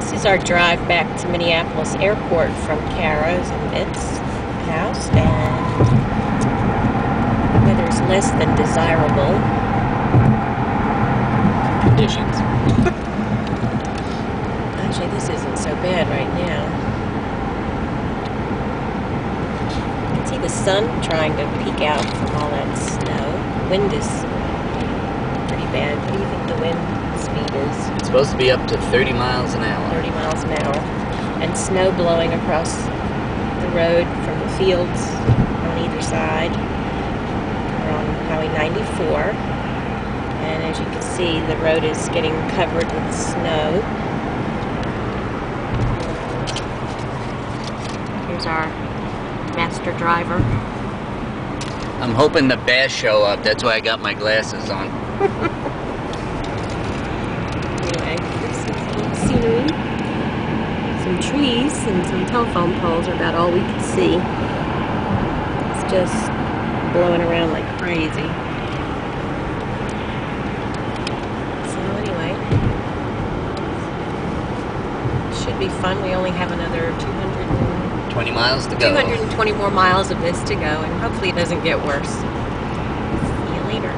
This is our drive back to Minneapolis Airport from Kara's and Mitt's house, and the weather's less than desirable conditions. Actually, this isn't so bad right now. You can see the sun trying to peek out from all that snow. The wind is pretty bad. What do you think the wind speed is? It's supposed to be up to 30 miles an hour. 30 miles an hour. And snow blowing across the road from the fields on either side. We're on Highway 94. And as you can see, the road is getting covered with snow. Here's our master driver. I'm hoping the bears show up. That's why I got my glasses on. Anyway, there's some scenery. Some trees and some telephone poles are about all we can see. It's just blowing around like crazy. So anyway, should be fun. We only have another 20 miles to go. 220 more miles of this to go, and hopefully it doesn't get worse. See you later.